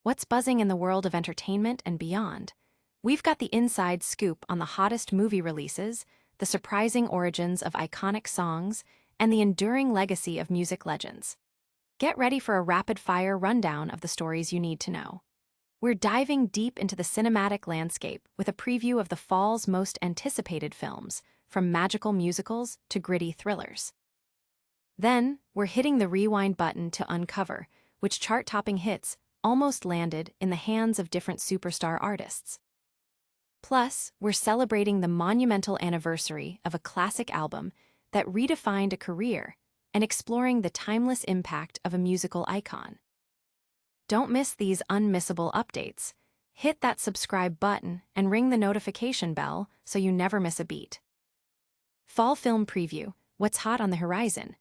What's buzzing in the world of entertainment and beyond? We've got the inside scoop on the hottest movie releases, the surprising origins of iconic songs, and the enduring legacy of music legends. Get ready for a rapid-fire rundown of the stories you need to know. We're diving deep into the cinematic landscape with a preview of the fall's most anticipated films, from magical musicals to gritty thrillers. Then, we're hitting the rewind button to uncover which chart-topping hits almost landed in the hands of different superstar artists. Plus, we're celebrating the monumental anniversary of a classic album that redefined a career and exploring the timeless impact of a musical icon. Don't miss these unmissable updates. Hit that subscribe button and ring the notification bell so you never miss a beat. Fall Film Preview: What's hot on the horizon?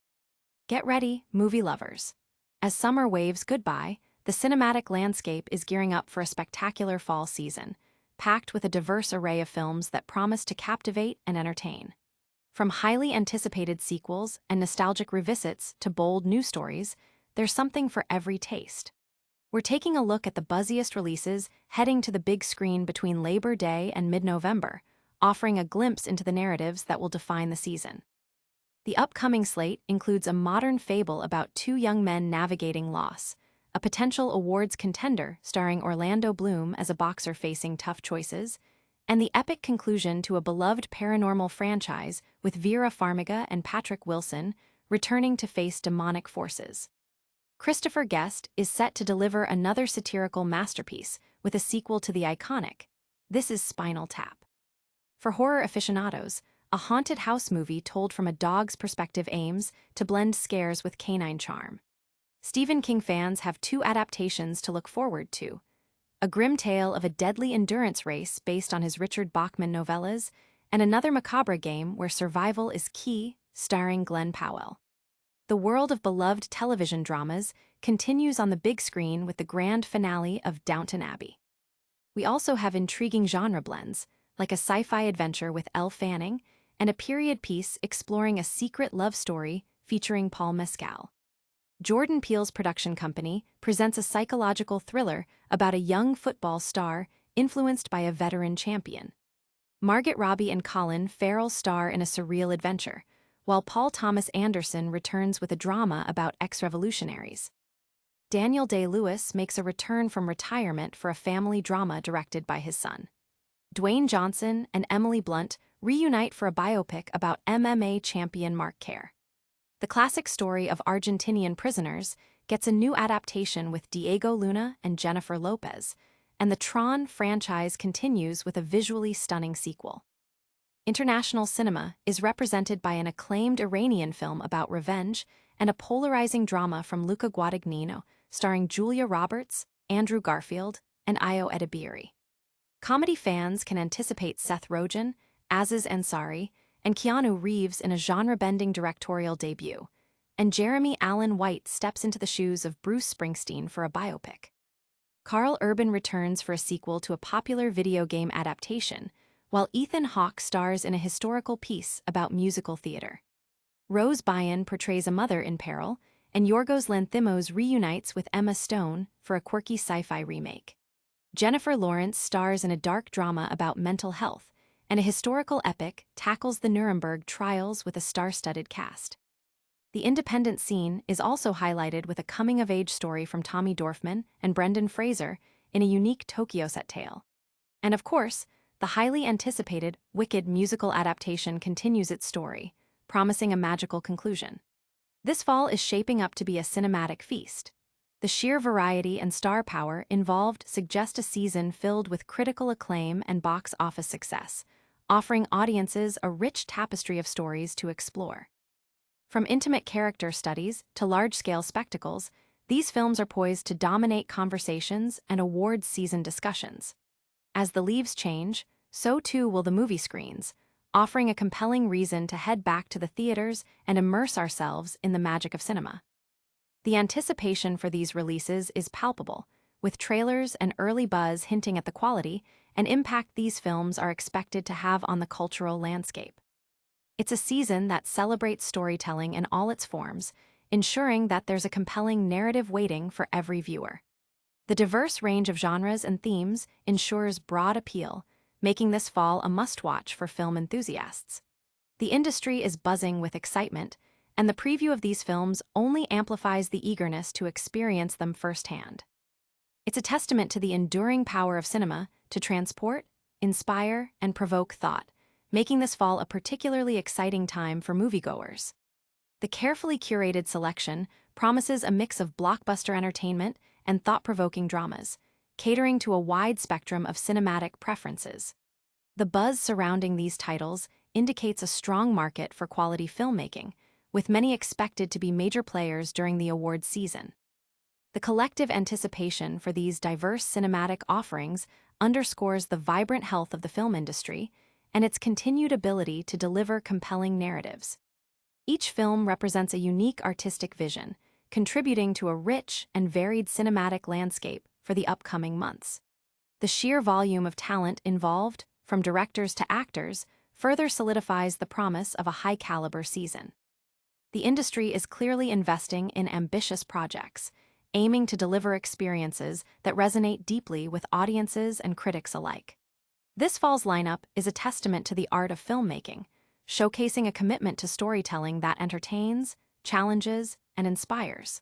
Get ready, movie lovers. As summer waves goodbye, the cinematic landscape is gearing up for a spectacular fall season, packed with a diverse array of films that promise to captivate and entertain. From highly anticipated sequels and nostalgic revisits to bold new stories, there's something for every taste. We're taking a look at the buzziest releases heading to the big screen between Labor Day and mid-November, offering a glimpse into the narratives that will define the season. The upcoming slate includes a modern fable about two young men navigating loss, a potential awards contender starring Orlando Bloom as a boxer facing tough choices, and the epic conclusion to a beloved paranormal franchise with Vera Farmiga and Patrick Wilson returning to face demonic forces. Christopher Guest is set to deliver another satirical masterpiece with a sequel to the iconic This Is Spinal Tap. For horror aficionados, a haunted house movie told from a dog's perspective aims to blend scares with canine charm. Stephen King fans have two adaptations to look forward to: a grim tale of a deadly endurance race based on his Richard Bachman novellas, and another macabre game where survival is key, starring Glenn Powell. The world of beloved television dramas continues on the big screen with the grand finale of Downton Abbey. We also have intriguing genre blends, like a sci-fi adventure with Elle Fanning and a period piece exploring a secret love story featuring Paul Mescal. Jordan Peele's production company presents a psychological thriller about a young football star influenced by a veteran champion. Margot Robbie and Colin Farrell star in a surreal adventure, while Paul Thomas Anderson returns with a drama about ex-revolutionaries. Daniel Day-Lewis makes a return from retirement for a family drama directed by his son. Dwayne Johnson and Emily Blunt reunite for a biopic about MMA champion Mark Kerr. The classic story of Argentinian prisoners gets a new adaptation with Diego Luna and Jennifer Lopez, and the Tron franchise continues with a visually stunning sequel. International cinema is represented by an acclaimed Iranian film about revenge and a polarizing drama from Luca Guadagnino starring Julia Roberts, Andrew Garfield, and Ayo Edebiri. Comedy fans can anticipate Seth Rogen, Aziz Ansari, and Keanu Reeves in a genre-bending directorial debut, and Jeremy Allen White steps into the shoes of Bruce Springsteen for a biopic. Carl Urban returns for a sequel to a popular video game adaptation, while Ethan Hawke stars in a historical piece about musical theater. Rose Byrne portrays a mother in peril, and Yorgos Lanthimos reunites with Emma Stone for a quirky sci-fi remake. Jennifer Lawrence stars in a dark drama about mental health, and a historical epic tackles the Nuremberg trials with a star-studded cast. The independent scene is also highlighted with a coming-of-age story from Tommy Dorfman and Brendan Fraser in a unique Tokyo-set tale. And of course, the highly anticipated Wicked musical adaptation continues its story, promising a magical conclusion. This fall is shaping up to be a cinematic feast. The sheer variety and star power involved suggest a season filled with critical acclaim and box office success, offering audiences a rich tapestry of stories to explore. From intimate character studies to large-scale spectacles, these films are poised to dominate conversations and awards season discussions. As the leaves change, so too will the movie screens, offering a compelling reason to head back to the theaters and immerse ourselves in the magic of cinema. The anticipation for these releases is palpable, with trailers and early buzz hinting at the quality and impact these films are expected to have on the cultural landscape. It's a season that celebrates storytelling in all its forms, ensuring that there's a compelling narrative waiting for every viewer. The diverse range of genres and themes ensures broad appeal, making this fall a must-watch for film enthusiasts. The industry is buzzing with excitement, and the preview of these films only amplifies the eagerness to experience them firsthand. It's a testament to the enduring power of cinema to transport, inspire, and provoke thought, making this fall a particularly exciting time for moviegoers. The carefully curated selection promises a mix of blockbuster entertainment and thought-provoking dramas, catering to a wide spectrum of cinematic preferences. The buzz surrounding these titles indicates a strong market for quality filmmaking, with many expected to be major players during the awards season. The collective anticipation for these diverse cinematic offerings underscores the vibrant health of the film industry and its continued ability to deliver compelling narratives. Each film represents a unique artistic vision, contributing to a rich and varied cinematic landscape for the upcoming months. The sheer volume of talent involved, from directors to actors, further solidifies the promise of a high-caliber season. The industry is clearly investing in ambitious projects, aiming to deliver experiences that resonate deeply with audiences and critics alike. This fall's lineup is a testament to the art of filmmaking, showcasing a commitment to storytelling that entertains, challenges, and inspires.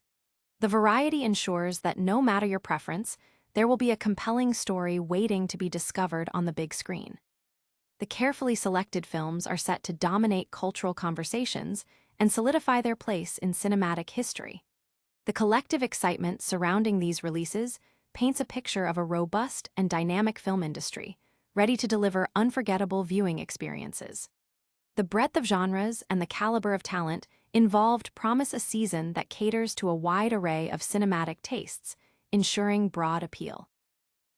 The variety ensures that no matter your preference, there will be a compelling story waiting to be discovered on the big screen. The carefully selected films are set to dominate cultural conversations and solidify their place in cinematic history. The collective excitement surrounding these releases paints a picture of a robust and dynamic film industry, ready to deliver unforgettable viewing experiences. The breadth of genres and the caliber of talent involved promise a season that caters to a wide array of cinematic tastes, ensuring broad appeal.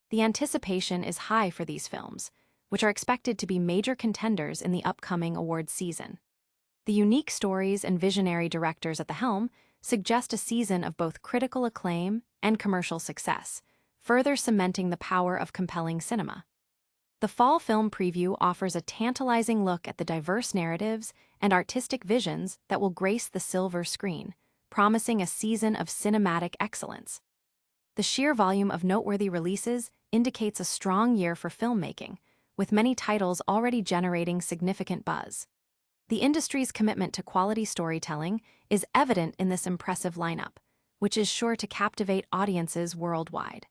The anticipation is high for these films, which are expected to be major contenders in the upcoming awards season. The unique stories and visionary directors at the helm suggest a season of both critical acclaim and commercial success, further cementing the power of compelling cinema. The fall film preview offers a tantalizing look at the diverse narratives and artistic visions that will grace the silver screen, promising a season of cinematic excellence. The sheer volume of noteworthy releases indicates a strong year for filmmaking, with many titles already generating significant buzz. The industry's commitment to quality storytelling is evident in this impressive lineup, which is sure to captivate audiences worldwide.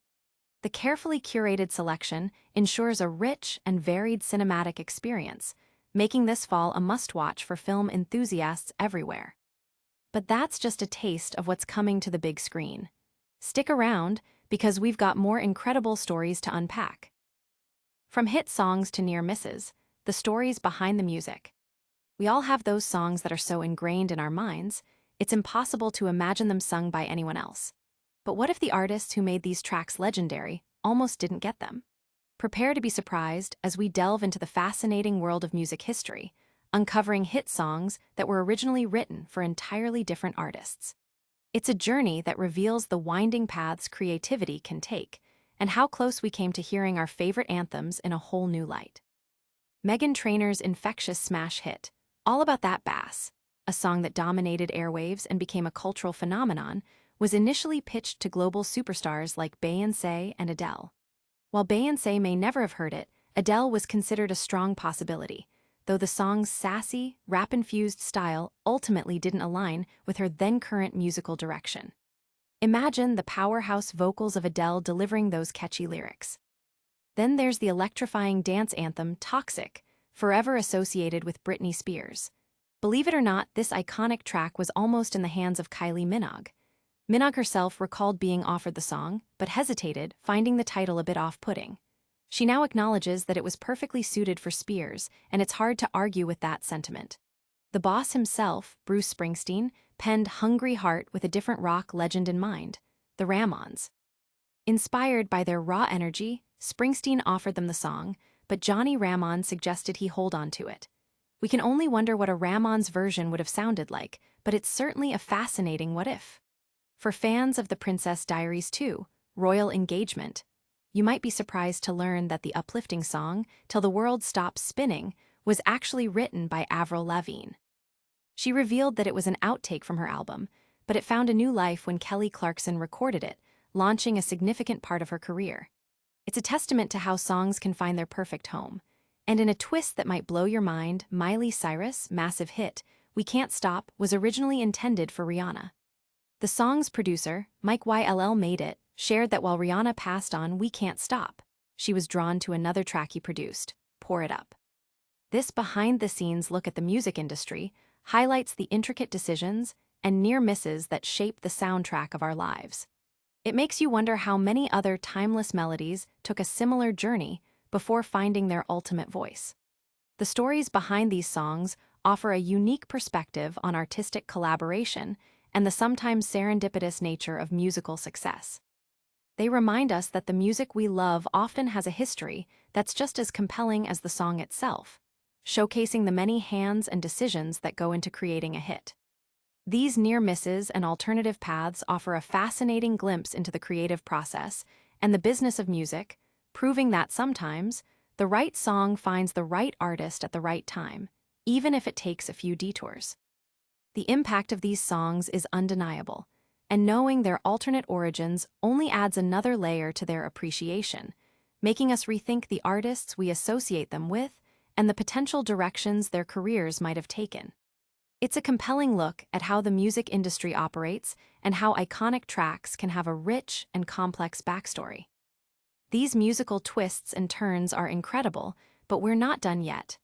The carefully curated selection ensures a rich and varied cinematic experience, making this fall a must-watch for film enthusiasts everywhere. But that's just a taste of what's coming to the big screen. Stick around, because we've got more incredible stories to unpack. From hit songs to near misses, the stories behind the music. We all have those songs that are so ingrained in our minds, it's impossible to imagine them sung by anyone else. But what if the artists who made these tracks legendary almost didn't get them? Prepare to be surprised as we delve into the fascinating world of music history, uncovering hit songs that were originally written for entirely different artists. It's a journey that reveals the winding paths creativity can take, and how close we came to hearing our favorite anthems in a whole new light. Meghan Trainor's infectious smash hit, All About That Bass, a song that dominated airwaves and became a cultural phenomenon, was initially pitched to global superstars like Beyoncé and Adele. While Beyoncé may never have heard it, Adele was considered a strong possibility, though the song's sassy, rap-infused style ultimately didn't align with her then-current musical direction. Imagine the powerhouse vocals of Adele delivering those catchy lyrics. Then there's the electrifying dance anthem Toxic, forever associated with Britney Spears. Believe it or not, this iconic track was almost in the hands of Kylie Minogue. Minogue herself recalled being offered the song, but hesitated, finding the title a bit off-putting. She now acknowledges that it was perfectly suited for Spears, and it's hard to argue with that sentiment. The boss himself, Bruce Springsteen, penned Hungry Heart with a different rock legend in mind, the Ramones. Inspired by their raw energy, Springsteen offered them the song, but Johnny Ramone suggested he hold on to it. We can only wonder what a Ramones version would have sounded like, but it's certainly a fascinating what-if. For fans of The Princess Diaries 2, Royal Engagement, you might be surprised to learn that the uplifting song, Till the World Stops Spinning, was actually written by Avril Lavigne. She revealed that it was an outtake from her album, but it found a new life when Kelly Clarkson recorded it, launching a significant part of her career. It's a testament to how songs can find their perfect home. And in a twist that might blow your mind, Miley Cyrus' massive hit, We Can't Stop, was originally intended for Rihanna. The song's producer, Mike YLL Made It, shared that while Rihanna passed on We Can't Stop, she was drawn to another track he produced, Pour It Up. This behind-the-scenes look at the music industry highlights the intricate decisions and near misses that shape the soundtrack of our lives. It makes you wonder how many other timeless melodies took a similar journey before finding their ultimate voice. The stories behind these songs offer a unique perspective on artistic collaboration and the sometimes serendipitous nature of musical success. They remind us that the music we love often has a history that's just as compelling as the song itself, showcasing the many hands and decisions that go into creating a hit. These near misses and alternative paths offer a fascinating glimpse into the creative process and the business of music, proving that sometimes the right song finds the right artist at the right time, even if it takes a few detours. The impact of these songs is undeniable, and knowing their alternate origins only adds another layer to their appreciation, making us rethink the artists we associate them with and the potential directions their careers might have taken. It's a compelling look at how the music industry operates and how iconic tracks can have a rich and complex backstory. These musical twists and turns are incredible, but we're not done yet.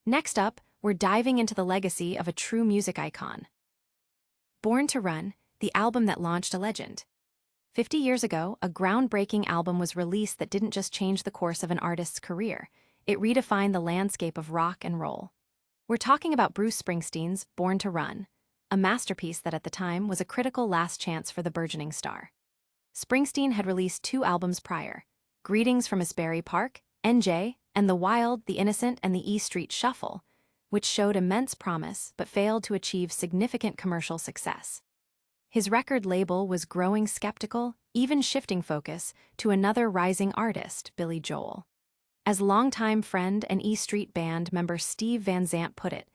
Next up, we're diving into the legacy of a true music icon. Born to Run, the album that launched a legend. 50 years ago, a groundbreaking album was released that didn't just change the course of an artist's career, it redefined the landscape of rock and roll. We're talking about Bruce Springsteen's Born to Run, a masterpiece that at the time was a critical last chance for the burgeoning star. Springsteen had released 2 albums prior, Greetings from Asbury Park, NJ, and The Wild, The Innocent, and The E Street Shuffle, which showed immense promise but failed to achieve significant commercial success. His record label was growing skeptical, even shifting focus to another rising artist, Billy Joel. As longtime friend and E Street Band member Steve Van Zandt put it,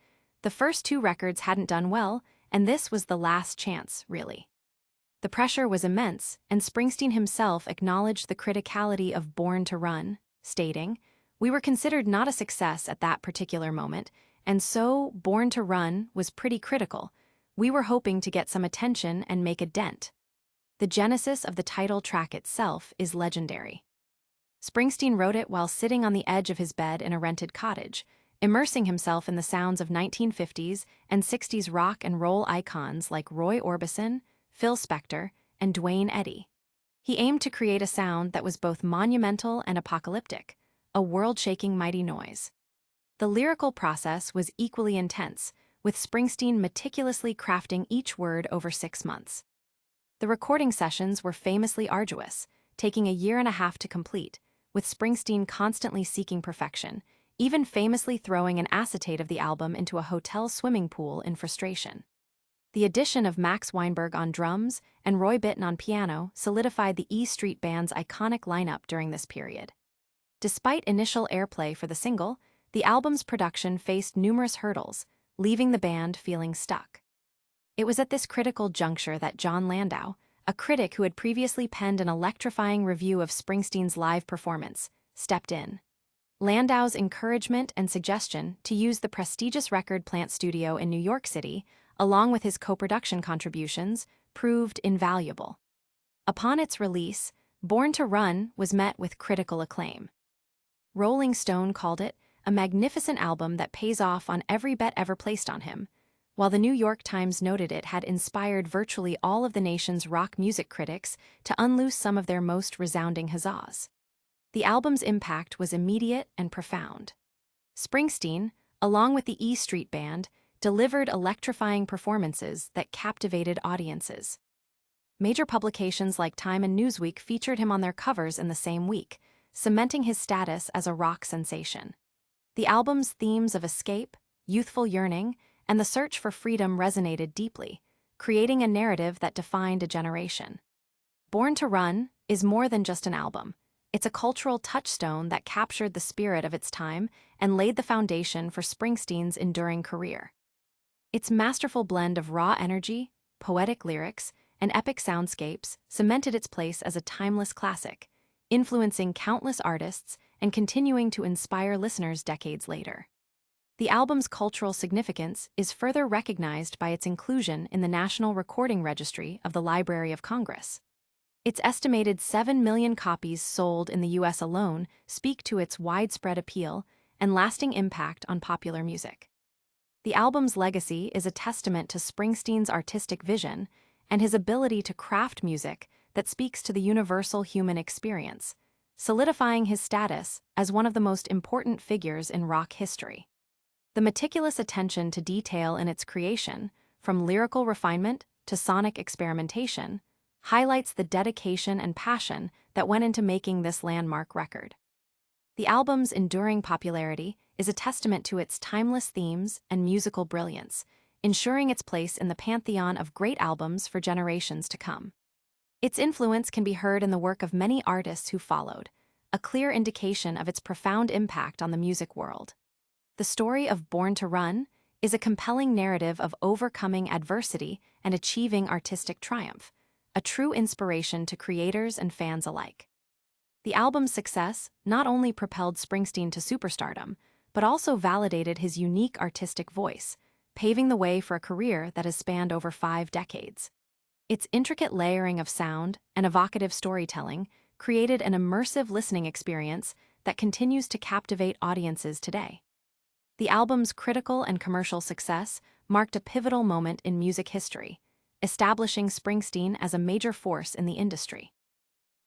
the first 2 records hadn't done well, and this was the last chance, really. The pressure was immense, and Springsteen himself acknowledged the criticality of Born to Run, stating, "We were considered not a success at that particular moment, and so Born to Run was pretty critical. We were hoping to get some attention and make a dent." The genesis of the title track itself is legendary. Springsteen wrote it while sitting on the edge of his bed in a rented cottage, immersing himself in the sounds of 1950s and 60s rock and roll icons like Roy Orbison, Phil Spector, and Dwayne Eddy. He aimed to create a sound that was both monumental and apocalyptic, a world-shaking mighty noise. The lyrical process was equally intense, with Springsteen meticulously crafting each word over 6 months. The recording sessions were famously arduous, taking a year and a half to complete, with Springsteen constantly seeking perfection, even famously throwing an acetate of the album into a hotel swimming pool in frustration. The addition of Max Weinberg on drums and Roy Bittan on piano solidified the E Street Band's iconic lineup during this period. Despite initial airplay for the single, the album's production faced numerous hurdles, leaving the band feeling stuck. It was at this critical juncture that John Landau, a critic who had previously penned an electrifying review of Springsteen's live performance, stepped in. Landau's encouragement and suggestion to use the prestigious Record Plant studio in New York City, along with his co-production contributions, proved invaluable. Upon its release, Born to Run was met with critical acclaim. Rolling Stone called it a magnificent album that pays off on every bet ever placed on him, while the New York Times noted it had inspired virtually all of the nation's rock music critics to unloose some of their most resounding huzzas. The album's impact was immediate and profound. Springsteen, along with the E Street Band, delivered electrifying performances that captivated audiences. Major publications like Time and Newsweek featured him on their covers in the same week, cementing his status as a rock sensation. The album's themes of escape, youthful yearning, and the search for freedom resonated deeply, creating a narrative that defined a generation. Born to Run is more than just an album. It's a cultural touchstone that captured the spirit of its time and laid the foundation for Springsteen's enduring career. Its masterful blend of raw energy, poetic lyrics, and epic soundscapes cemented its place as a timeless classic, influencing countless artists and continuing to inspire listeners decades later. The album's cultural significance is further recognized by its inclusion in the National Recording Registry of the Library of Congress. Its estimated 7 million copies sold in the U.S. alone speak to its widespread appeal and lasting impact on popular music. The album's legacy is a testament to Springsteen's artistic vision and his ability to craft music that speaks to the universal human experience, solidifying his status as one of the most important figures in rock history. The meticulous attention to detail in its creation, from lyrical refinement to sonic experimentation, highlights the dedication and passion that went into making this landmark record. The album's enduring popularity is a testament to its timeless themes and musical brilliance, ensuring its place in the pantheon of great albums for generations to come. Its influence can be heard in the work of many artists who followed, a clear indication of its profound impact on the music world. The story of Born to Run is a compelling narrative of overcoming adversity and achieving artistic triumph, a true inspiration to creators and fans alike. The album's success not only propelled Springsteen to superstardom, but also validated his unique artistic voice, paving the way for a career that has spanned over 5 decades. Its intricate layering of sound and evocative storytelling created an immersive listening experience that continues to captivate audiences today. The album's critical and commercial success marked a pivotal moment in music history, establishing Springsteen as a major force in the industry.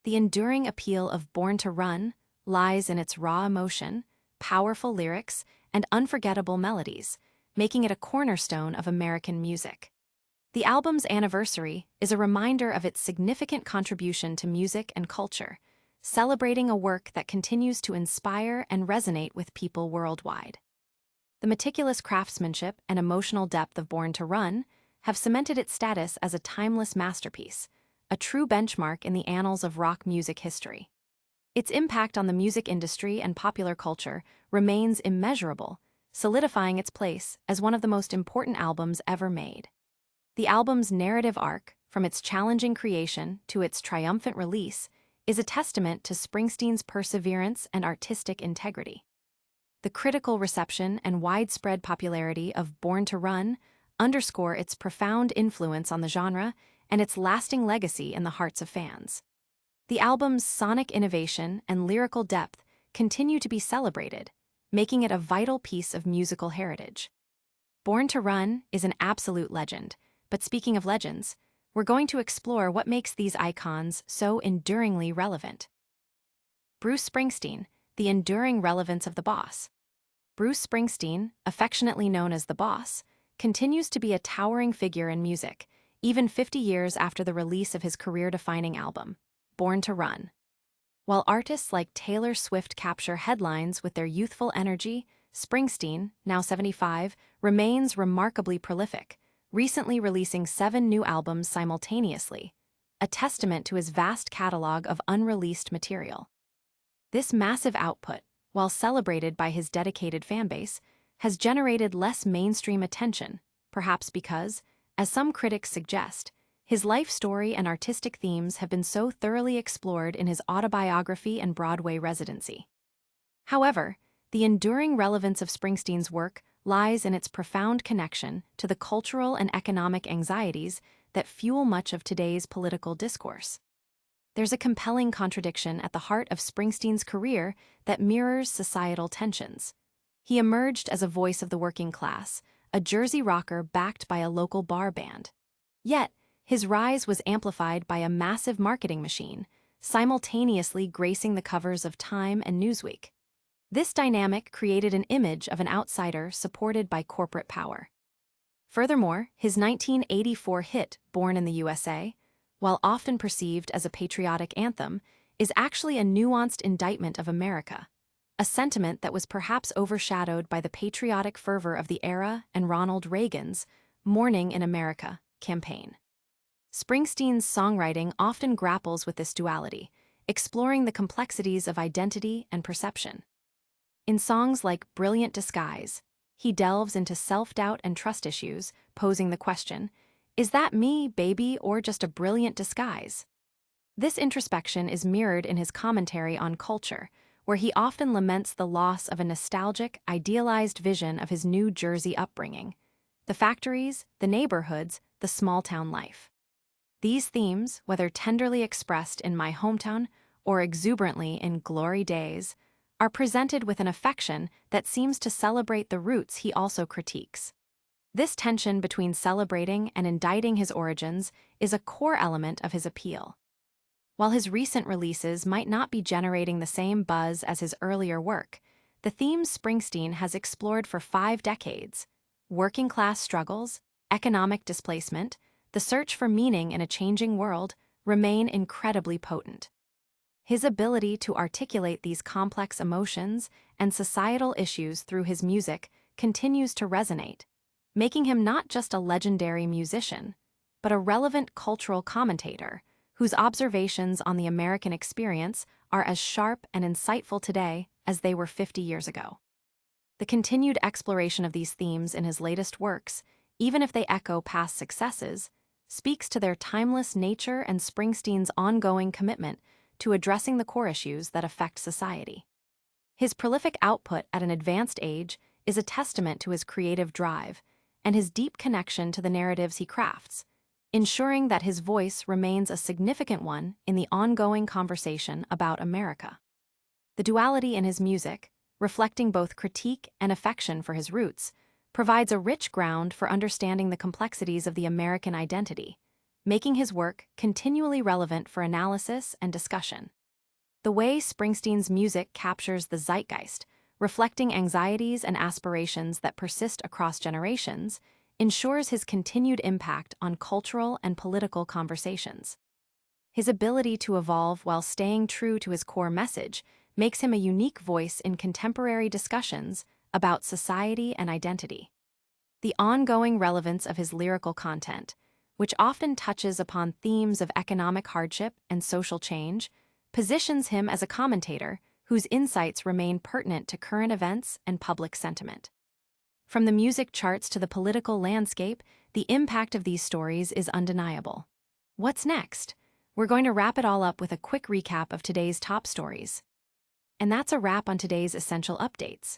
The enduring appeal of Born to Run lies in its raw emotion, powerful lyrics, and unforgettable melodies, making it a cornerstone of American music. The album's anniversary is a reminder of its significant contribution to music and culture, celebrating a work that continues to inspire and resonate with people worldwide. The meticulous craftsmanship and emotional depth of Born to Run have cemented its status as a timeless masterpiece, a true benchmark in the annals of rock music history. Its impact on the music industry and popular culture remains immeasurable, solidifying its place as one of the most important albums ever made. The album's narrative arc, from its challenging creation to its triumphant release, is a testament to Springsteen's perseverance and artistic integrity. The critical reception and widespread popularity of Born to Run underscore its profound influence on the genre and its lasting legacy in the hearts of fans. The album's sonic innovation and lyrical depth continue to be celebrated, making it a vital piece of musical heritage. Born to Run is an absolute legend, but speaking of legends, we're going to explore what makes these icons so enduringly relevant. Bruce Springsteen, the enduring relevance of the boss. Bruce Springsteen, affectionately known as the Boss, continues to be a towering figure in music, even 50 years after the release of his career-defining album, Born to Run. While artists like Taylor Swift capture headlines with their youthful energy, Springsteen, now 75, remains remarkably prolific, recently releasing 7 new albums simultaneously, a testament to his vast catalog of unreleased material. This massive output, while celebrated by his dedicated fanbase, has generated less mainstream attention, perhaps because, as some critics suggest, his life story and artistic themes have been so thoroughly explored in his autobiography and Broadway residency. However, the enduring relevance of Springsteen's work lies in its profound connection to the cultural and economic anxieties that fuel much of today's political discourse. There's a compelling contradiction at the heart of Springsteen's career that mirrors societal tensions. He emerged as a voice of the working class, a Jersey rocker backed by a local bar band. Yet, his rise was amplified by a massive marketing machine, simultaneously gracing the covers of Time and Newsweek. This dynamic created an image of an outsider supported by corporate power. Furthermore, his 1984 hit, Born in the USA, while often perceived as a patriotic anthem, is actually a nuanced indictment of America, a sentiment that was perhaps overshadowed by the patriotic fervor of the era and Ronald Reagan's Morning in America campaign. Springsteen's songwriting often grapples with this duality, exploring the complexities of identity and perception. In songs like Brilliant Disguise, he delves into self-doubt and trust issues, posing the question, Is that me, baby, or just a brilliant disguise? This introspection is mirrored in his commentary on culture, where he often laments the loss of a nostalgic, idealized vision of his New Jersey upbringing. The factories, the neighborhoods, the small-town life. These themes, whether tenderly expressed in My Hometown or exuberantly in Glory Days, are presented with an affection that seems to celebrate the roots he also critiques. This tension between celebrating and indicting his origins is a core element of his appeal. While his recent releases might not be generating the same buzz as his earlier work, the themes Springsteen has explored for 5 decades, working-class struggles, economic displacement, the search for meaning in a changing world, remain incredibly potent. His ability to articulate these complex emotions and societal issues through his music continues to resonate, making him not just a legendary musician, but a relevant cultural commentator whose observations on the American experience are as sharp and insightful today as they were 50 years ago. The continued exploration of these themes in his latest works, even if they echo past successes, speaks to their timeless nature and Springsteen's ongoing commitment to addressing the core issues that affect society. His prolific output at an advanced age is a testament to his creative drive and his deep connection to the narratives he crafts, ensuring that his voice remains a significant one in the ongoing conversation about America. The duality in his music, reflecting both critique and affection for his roots, provides a rich ground for understanding the complexities of the American identity, making his work continually relevant for analysis and discussion. The way Springsteen's music captures the zeitgeist, reflecting anxieties and aspirations that persist across generations, ensures his continued impact on cultural and political conversations. His ability to evolve while staying true to his core message makes him a unique voice in contemporary discussions about society and identity. The ongoing relevance of his lyrical content, which often touches upon themes of economic hardship and social change, positions him as a commentator whose insights remain pertinent to current events and public sentiment. From the music charts to the political landscape, the impact of these stories is undeniable. What's next? We're going to wrap it all up with a quick recap of today's top stories. And that's a wrap on today's essential updates.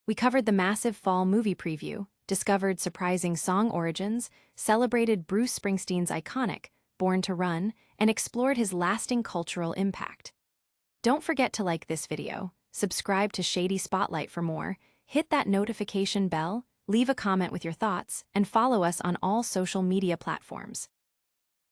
We covered the massive fall movie preview, discovered surprising song origins, celebrated Bruce Springsteen's iconic Born to Run, and explored his lasting cultural impact. Don't forget to like this video, subscribe to Shady Spotlight for more, hit that notification bell, leave a comment with your thoughts, and follow us on all social media platforms.